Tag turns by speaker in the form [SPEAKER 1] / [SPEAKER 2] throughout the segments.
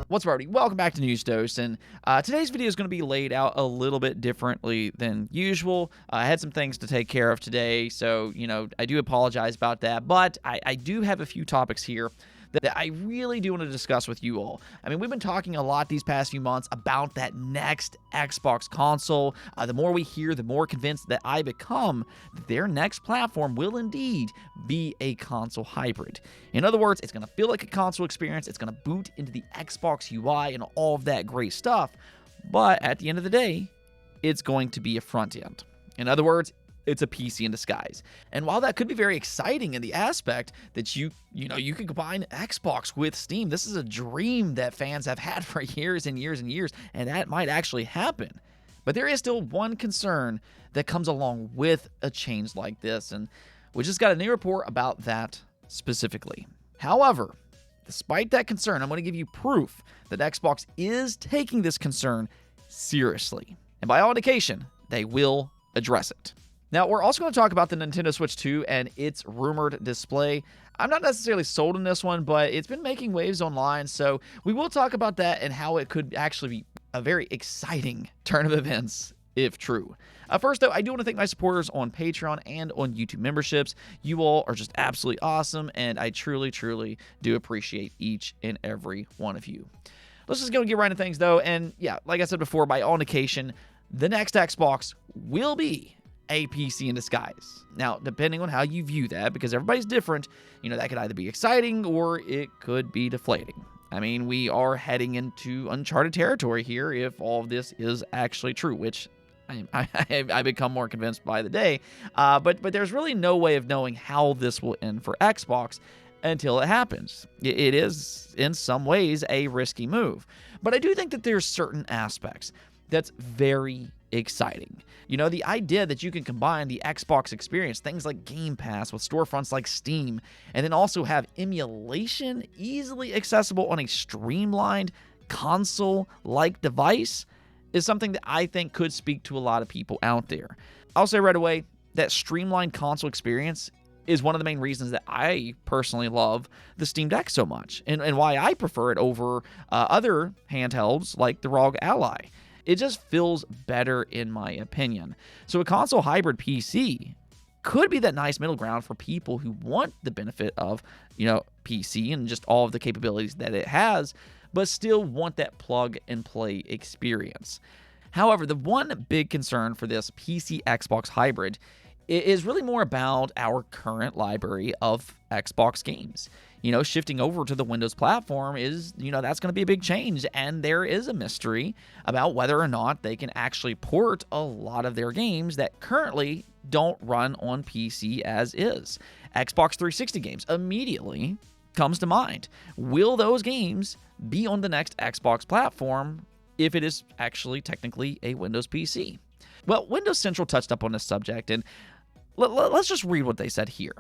[SPEAKER 1] What's up, everybody? Welcome back to News Dose, and today's video is going to be laid out a little bit differently than usual. I had some things to take care of today, so, I do apologize about that, but I do have a few topics here that I really do want to discuss with you all. I mean, we've been talking a lot these past few months about that next Xbox console. The more we hear, the more convinced that I become that their next platform will indeed be a console hybrid. In other words, it's going to feel like a console experience. It's going to boot into the Xbox UI and all of that great stuff. But at the end of the day, it's going to be a front end. In other words, it's a PC in disguise. And while that could be very exciting in the aspect that you can combine Xbox with Steam, this is a dream that fans have had for years and years and years, and that might actually happen. But there is still one concern that comes along with a change like this, and we just got a new report about that specifically. However, despite that concern, I'm going to give you proof that Xbox is taking this concern seriously. And by all indication, they will address it. Now, we're also going to talk about the Nintendo Switch 2 and its rumored display. I'm not necessarily sold on this one, but it's been making waves online, so we will talk about that and how it could actually be a very exciting turn of events, if true. First, though, I do want to thank my supporters on Patreon and on YouTube memberships. You all are just absolutely awesome, and I truly, truly do appreciate each and every one of you. Let's just go and get right into things, though, and yeah, like I said before, by all indication, the next Xbox will be a PC in disguise. Now, depending on how you view that, because everybody's different, that could either be exciting or it could be deflating. I mean, we are heading into uncharted territory here if all of this is actually true, which I become more convinced by the day. But there's really no way of knowing how this will end for Xbox until it happens. It is, in some ways, a risky move. But I do think that there's certain aspects that's very exciting. The idea that you can combine the Xbox experience, things like Game Pass with storefronts like Steam, and then also have emulation easily accessible on a streamlined console-like device is something that I think could speak to a lot of people out there. I'll say right away that streamlined console experience is one of the main reasons that I personally love the Steam Deck so much, and why I prefer it over other handhelds like the ROG Ally. It just feels better in my opinion. So a console hybrid PC could be that nice middle ground for people who want the benefit of, PC and just all of the capabilities that it has, but still want that plug and play experience. However, the one big concern for this PC Xbox hybrid is really more about our current library of Xbox games. Shifting over to the Windows platform is, that's going to be a big change, and there is a mystery about whether or not they can actually port a lot of their games that currently don't run on PC as is. Xbox 360 games immediately comes to mind. Will those games be on the next Xbox platform if it is actually technically a Windows PC? Well, Windows Central touched up on this subject, and let's just read what they said here.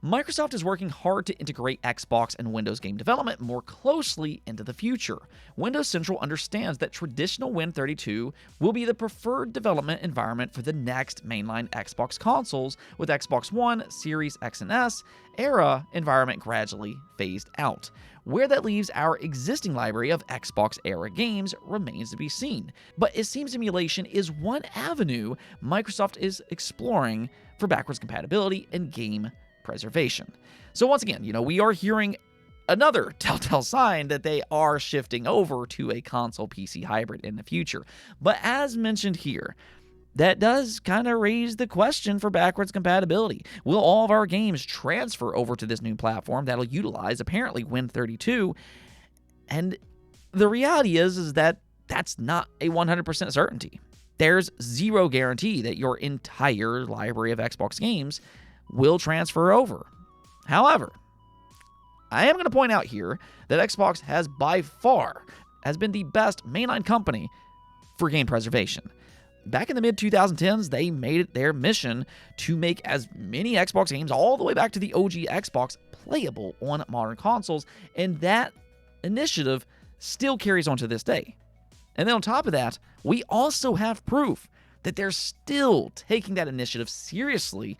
[SPEAKER 1] Microsoft is working hard to integrate Xbox and Windows game development more closely into the future. Windows Central understands that traditional Win32 will be the preferred development environment for the next mainline Xbox consoles, with Xbox One, Series X and S era environment gradually phased out. Where that leaves our existing library of Xbox era games remains to be seen, but it seems emulation is one avenue Microsoft is exploring for backwards compatibility and game preservation. So once again, we are hearing another telltale sign that they are shifting over to a console PC hybrid in the future. But as mentioned here, that does kind of raise the question for backwards compatibility. Will all of our games transfer over to this new platform that'll utilize apparently Win32? And the reality is that that's not a 100% certainty. There's zero guarantee that your entire library of Xbox games will transfer over. However, I am going to point out here that Xbox has by far been the best mainline company for game preservation. Back in the mid-2010s, they made it their mission to make as many Xbox games all the way back to the OG Xbox playable on modern consoles, and that initiative still carries on to this day. And then on top of that, we also have proof that they're still taking that initiative seriously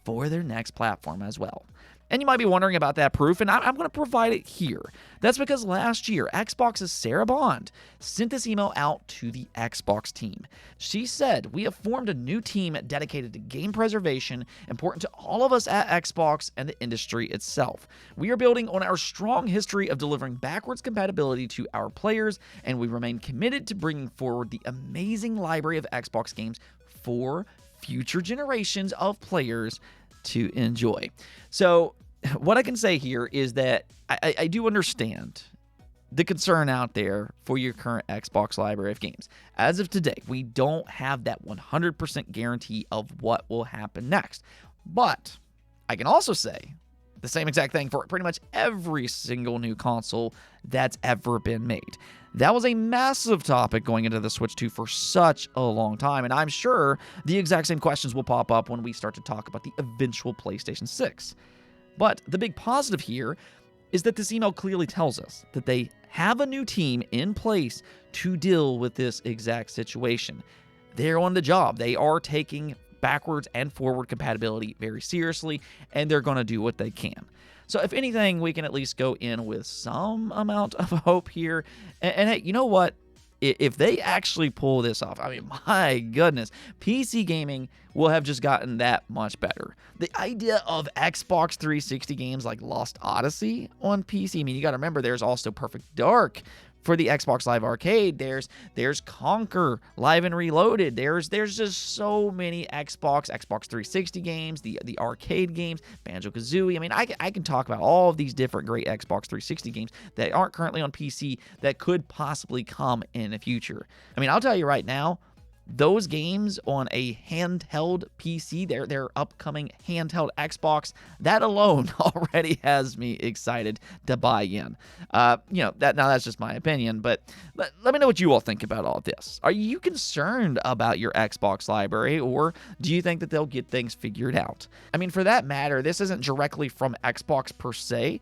[SPEAKER 1] for their next platform as well. And you might be wondering about that proof, and I'm going to provide it here. That's because last year, Xbox's Sarah Bond sent this email out to the Xbox team. She said, "We have formed a new team dedicated to game preservation, important to all of us at Xbox and the industry itself. We are building on our strong history of delivering backwards compatibility to our players, and we remain committed to bringing forward the amazing library of Xbox games for future generations of players to enjoy." So what I can say here is that I do understand the concern out there for your current Xbox library of games. As of today, we don't have that 100% guarantee of what will happen next. But I can also say the same exact thing for pretty much every single new console that's ever been made. That was a massive topic going into the Switch 2 for such a long time, and I'm sure the exact same questions will pop up when we start to talk about the eventual PlayStation 6. But the big positive here is that this email clearly tells us that they have a new team in place to deal with this exact situation. They're on the job. They are taking backwards and forward compatibility very seriously, and they're going to do what they can. So if anything, we can at least go in with some amount of hope here. And hey, you know what? If they actually pull this off, I mean, my goodness, PC gaming will have just gotten that much better. The idea of Xbox 360 games like Lost Odyssey on PC, I mean, you got to remember there's also Perfect Dark for the Xbox Live Arcade. There's Conquer Live and Reloaded. There's just so many Xbox 360 games, the arcade games, Banjo-Kazooie. I mean, I can talk about all of these different great Xbox 360 games that aren't currently on PC that could possibly come in the future. I mean, I'll tell you right now, those games on a handheld PC, their upcoming handheld Xbox, that alone already has me excited to buy in. That's just my opinion, but let me know what you all think about all of this. Are you concerned about your Xbox library, or do you think that they'll get things figured out? I mean, for that matter, this isn't directly from Xbox per se,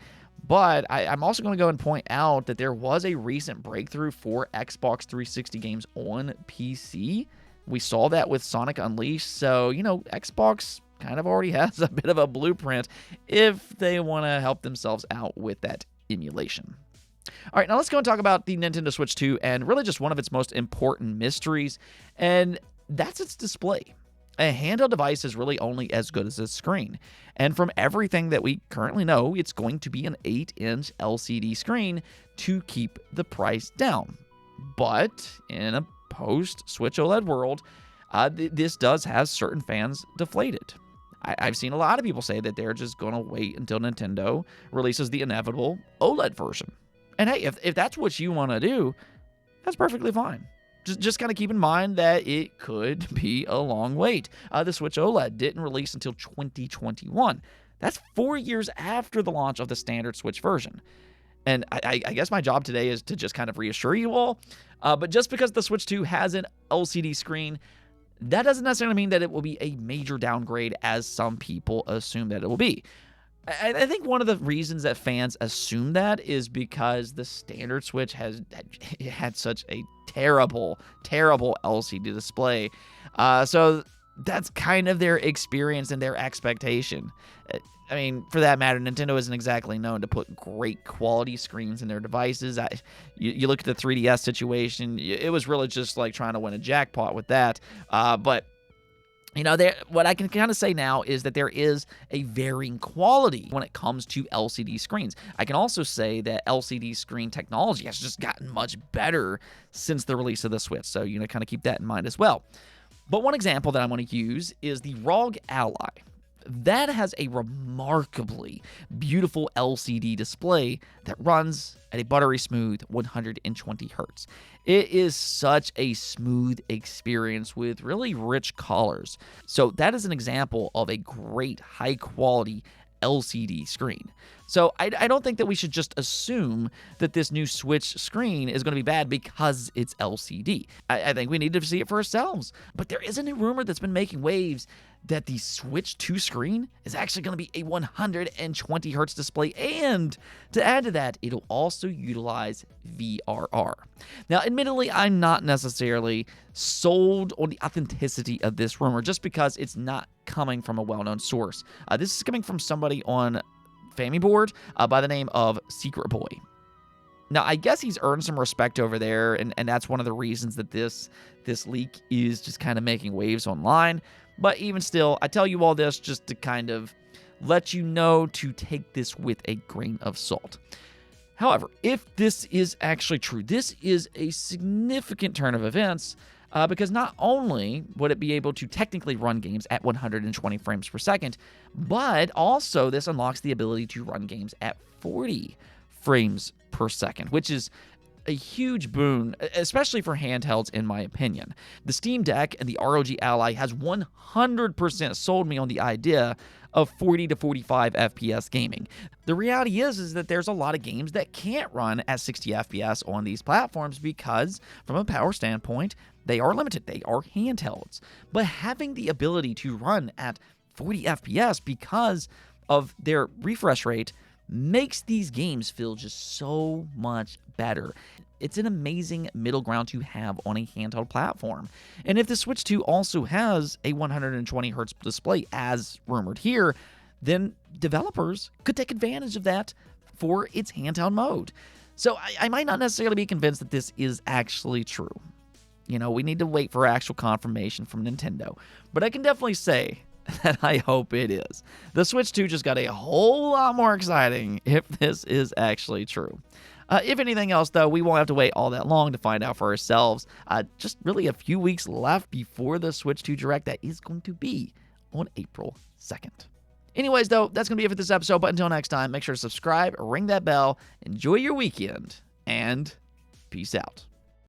[SPEAKER 1] but I'm also going to go and point out that there was a recent breakthrough for Xbox 360 games on PC. We saw that with Sonic Unleashed, so, Xbox kind of already has a bit of a blueprint if they want to help themselves out with that emulation. All right, now let's go and talk about the Nintendo Switch 2 and really just one of its most important mysteries, and that's its display. A handheld device is really only as good as its screen. And from everything that we currently know, it's going to be an 8-inch LCD screen to keep the price down. But in a post-Switch OLED world, this does have certain fans deflated. I've seen a lot of people say that they're just going to wait until Nintendo releases the inevitable OLED version. And hey, if that's what you want to do, that's perfectly fine. Just kind of keep in mind that it could be a long wait. The Switch OLED didn't release until 2021. That's 4 years after the launch of the standard Switch version. And I guess my job today is to just kind of reassure you all. But just because the Switch 2 has an LCD screen, that doesn't necessarily mean that it will be a major downgrade as some people assume that it will be. I think one of the reasons that fans assume that is because the standard Switch had such a terrible LCD display. So that's kind of their experience and their expectation. I mean, for that matter, Nintendo isn't exactly known to put great quality screens in their devices. You look at the 3DS situation, it was really just like trying to win a jackpot with that. But what I can kind of say now is that there is a varying quality when it comes to LCD screens. I can also say that LCD screen technology has just gotten much better since the release of the Switch. So, kind of keep that in mind as well. But one example that I want to use is the ROG Ally. That has a remarkably beautiful LCD display that runs at a buttery smooth 120 hertz. It is such a smooth experience with really rich colors. So that is an example of a great high quality LCD screen. So I don't think that we should just assume that this new Switch screen is going to be bad because it's LCD. I think we need to see it for ourselves. But there is a new rumor that's been making waves that the Switch 2 screen is actually going to be a 120 hertz display, and to add to that, it'll also utilize VRR. Now, admittedly, I'm not necessarily sold on the authenticity of this rumor just because it's not coming from a well-known source. This is coming from somebody on Family board by the name of Secret Boy. Now, I guess he's earned some respect over there, and that's one of the reasons that this leak is just kind of making waves online. But even still, I tell you all this just to kind of let you know to take this with a grain of salt. However, if this is actually true, this is a significant turn of events because not only would it be able to technically run games at 120 frames per second, but also this unlocks the ability to run games at 40 frames per second, which is a huge boon, especially for handhelds, in my opinion. The Steam Deck and the ROG Ally has 100% sold me on the idea of 40 to 45 FPS gaming. The reality is that there's a lot of games that can't run at 60 FPS on these platforms because, from a power standpoint, they are limited. They are handhelds. But having the ability to run at 40 FPS because of their refresh rate makes these games feel just so much better. It's an amazing middle ground to have on a handheld platform. And if the Switch 2 also has a 120Hz display, as rumored here, then developers could take advantage of that for its handheld mode. So I might not necessarily be convinced that this is actually true. You know, we need to wait for actual confirmation from Nintendo. But I can definitely say that I hope it is. The Switch 2 just got a whole lot more exciting if this is actually true. If anything else, though, we won't have to wait all that long to find out for ourselves. Just really a few weeks left before the Switch 2 Direct that is going to be on April 2nd. Anyways, though, that's going to be it for this episode. But until next time, make sure to subscribe, ring that bell, enjoy your weekend, and peace out.